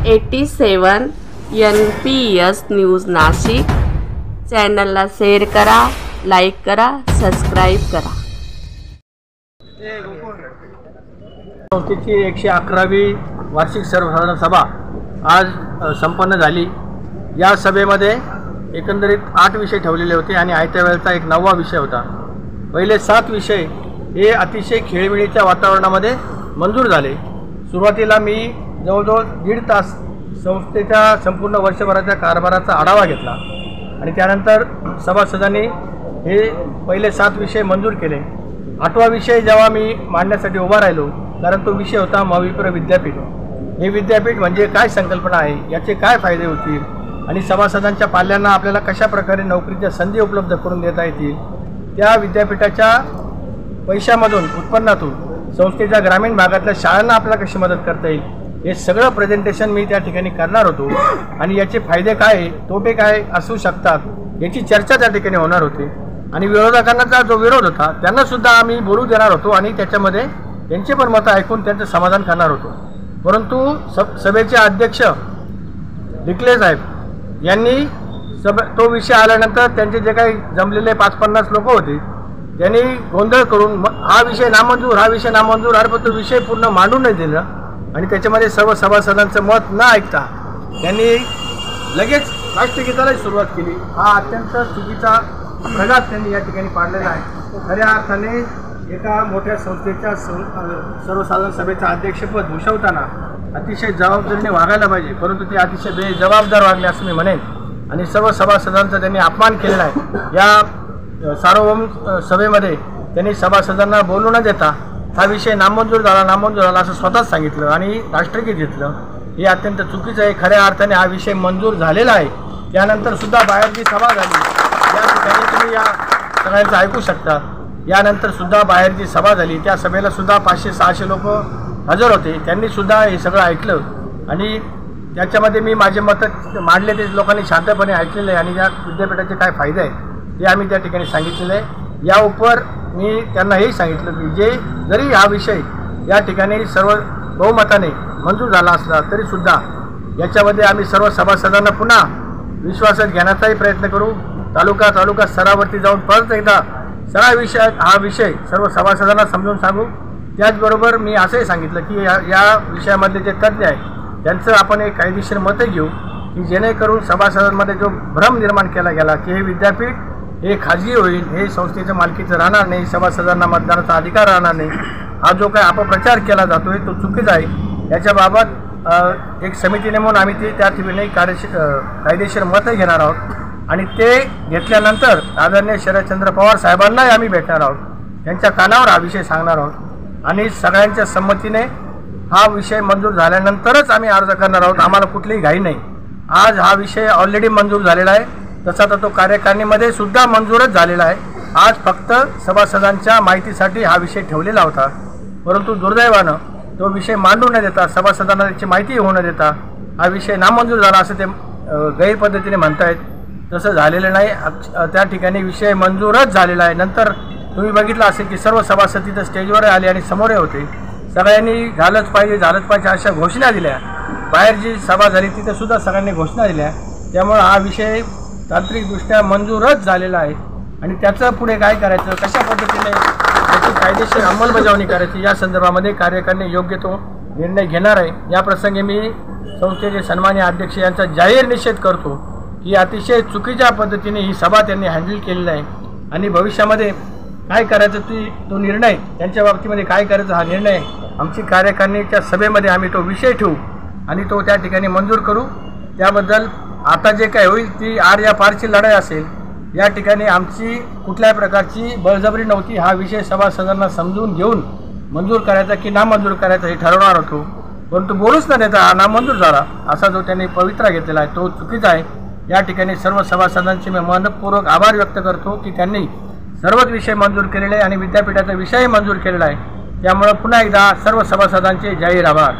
87 NPS news Nashik चॅनलला share करा, like करा, सबस्क्राईब करा। संस्थेची 111वी वार्षिक सर्वसाधारण सभा आज संपन्न झाली। या सभेमध्ये एकंदरीत 8 विषय ठेवलेले होते आणि आयत्या वेळेचा एक 9वा विषय होता। पहिले 7 विषय हे अतिशय खेळीमेळीच्या वातावरणामध्ये मंजूर झाले। सुरुवातीला मी जवळजवळ 1.5 तास संस्थेच्या संपूर्ण वर्षभराच्या कारभाराचा आढावा घेतला आणि त्यानंतर सभासदांनी हे पहिले 7 विषय मंजूर केले। 8वा विषय जेव्हा मी मांडण्यासाठी उभा राहिलो, कारण तो विषय होता महाविप्र विद्यापीठ। हे विद्यापीठ म्हणजे काय संकल्पना आहे, याचे काय फायदे होतील आणि सभासदांच्या पाल्यांना आपल्याला कशा प्रकारे नोकरीच्या संधी उपलब्ध करून देता येतील, त्या विद्यापीठाच्या पैशामधून उत्पन्नातून संस्थेच्या ग्रामीण भागातल्या शाळांना आपल्याला कशी मदत करता येईल, हे सगळं प्रेझेंटेशन मी त्या ठिकाणी करणार होतो आणि याचे फायदे काय, तोटे काय असू शकतात, याची चर्चा त्या ठिकाणी होणार होती। आणि विरोधकांचा जो विरोध होता त्यांना सुद्धा आम्ही बोलू देणार होतो आणि त्याच्यामध्ये त्यांचे पण मतं ऐकून त्यांचं समाधान करणार होतो। परंतु सभेचे अध्यक्ष डिकले साहेब यांनी तो विषय आल्यानंतर त्यांचे जे काही जमलेले 5-50 लोक होते त्यांनी गोंधळ करून हा विषय नामंजूर, हा विषय नामंजूर, अरे पण तो विषय पूर्ण मांडून नाही दिला आणि त्याच्यामध्ये सर्व सभासदांचं मत न ऐकता त्यांनी लगेच राष्ट्रगीताला सुरुवात केली। हा अत्यंत चुकीचा प्रघात त्यांनी या ठिकाणी पाडलेला आहे। खऱ्या अर्थाने एका मोठ्या संस्थेच्या सर्वसाधारण सभेचं अध्यक्षपद भूषवताना अतिशय जबाबदारीने वागायला पाहिजे, परंतु ते अतिशय बेजबाबदार वागले असं मी म्हणेन आणि सर्व सभासदांचा त्यांनी अपमान केलेला आहे। या सार्वभौम सभेमध्ये त्यांनी सभासदांना बोलू न देता हा विषय नामंजूर झाला असं स्वतःच सांगितलं आणि राष्ट्रगीत घेतलं। हे अत्यंत चुकीचं आहे। खऱ्या अर्थाने हा विषय मंजूर झालेला आहे। त्यानंतर सुद्धा बाहेर जी सभा झाली या ठिकाणी तुम्ही या सगळ्यांचं ऐकू शकता। यानंतर सुद्धा बाहेर जी सभा झाली त्या सभेला सुद्धा 500-600 लोक हजर होते। त्यांनी सुद्धा हे सगळं ऐकलं आणि त्याच्यामध्ये मी माझे मतं मांडले, ते लोकांनी शांतपणे ऐकलेले आहे आणि या विद्यापीठाचे काय फायदे आहेत ते आम्ही त्या ठिकाणी सांगितलेले आहे। या उपर मी त्यांना हेही सांगितलं की जरी हा विषय या ठिकाणी सर्व बहुमताने मंजूर झाला असला तरी सुद्धा याच्यामध्ये आम्ही सर्व सभासदांना पुन्हा विश्वासात घेण्याचाही प्रयत्न करू। तालुका स्तरावरती जाऊन परत एकदा हा विषय सर्व सभासदांना समजून सांगू। त्याचबरोबर मी असंही सांगितलं की या विषयामधले जे तज्ज्ञ आहेत त्यांचं आपण एक कायदेशीर मतं घेऊ की जेणेकरून सभासदांमध्ये जो भ्रम निर्माण केला गेला की हे विद्यापीठ हे खाजगी होईल, हे संस्थेच्या मालकीचं राहणार नाही, सभासदांना मतदानाचा अधिकार राहणार नाही, हा जो काही अपप्रचार केला जातो आहे तो चुकीचा आहे। याच्याबाबत एक समिती नेमून आम्ही त्या ठिकाणी कायदेशीर मतं घेणार आहोत आणि ते घेतल्यानंतर आदरणीय शरदचंद्र पवार साहेबांनाही आम्ही भेटणार आहोत, त्यांच्या कानावर हा विषय सांगणार आहोत आणि सगळ्यांच्या संमतीने हा विषय मंजूर झाल्यानंतरच आम्ही अर्ज करणार आहोत। आम्हाला कुठलीही घाई नाही। आज हा विषय ऑलरेडी मंजूर झालेला आहे, तसा तर तो कार्यकारिणीमध्ये सुद्धा मंजूरच झालेला आहे। आज फक्त सभासदांच्या माहितीसाठी हा विषय ठेवलेला होता, परंतु दुर्दैवानं तो विषय मांडू न देता, सभासदांना त्याची माहिती होऊ न देता हा विषय नामंजूर झाला असं ते गैरपद्धतीने म्हणतायत। तसं झालेलं नाही। त्या ठिकाणी विषय मंजूरच झालेला आहे। नंतर तुम्ही बघितलं असेल की सर्व सभासद तिथं स्टेजवर आले आणि समोर होते, सगळ्यांनी झालंच पाहिजे अशा घोषणा दिल्या। बाहेर जी सभा झाली तिथं सुद्धा सगळ्यांनी घोषणा दिल्या। त्यामुळे हा विषय तांत्रिकदृष्ट्या मंजूरच झालेला आहे आणि त्याचं पुढे काय करायचं, कशा पद्धतीने त्याची कायदेशीर अंमलबजावणी करायची या संदर्भामध्ये कार्यकारिणी योग्य तो निर्णय घेणार आहे। या प्रसंगी मी संस्थेचे सन्माननीय अध्यक्ष यांचा जाहीर निषेध करतो की अतिशय चुकीच्या पद्धतीने ही सभा त्यांनी हँडल केलेली आहे आणि भविष्यामध्ये काय करायचं तो निर्णय, त्यांच्या बाबतीमध्ये काय करायचं हा निर्णय आमची कार्यकारिणीच्या सभेमध्ये आम्ही तो विषय ठेवू आणि तो त्या ठिकाणी मंजूर करू। त्याबद्दल आता जे काय होईल ती आर या पारची लढाई असेल। या ठिकाणी आमची कुठल्याही प्रकारची बळजबरी नव्हती। हा विषय सभासदांना समजून घेऊन मंजूर करायचा की नामंजूर करायचा हे ठरवणार होतो, परंतु बोलूच न देता हा नामंजूर झाला असा जो त्यांनी पवित्रा घेतलेला आहे तो चुकीचा आहे। या ठिकाणी सर्व सभासदांचे मी मनपूर्वक आभार व्यक्त करतो की त्यांनी सर्वच विषय मंजूर केलेले आणि विद्यापीठाचा विषयही मंजूर केलेला आहे। त्यामुळे पुन्हा एकदा सर्व सभासदांचे जाहीर आभार।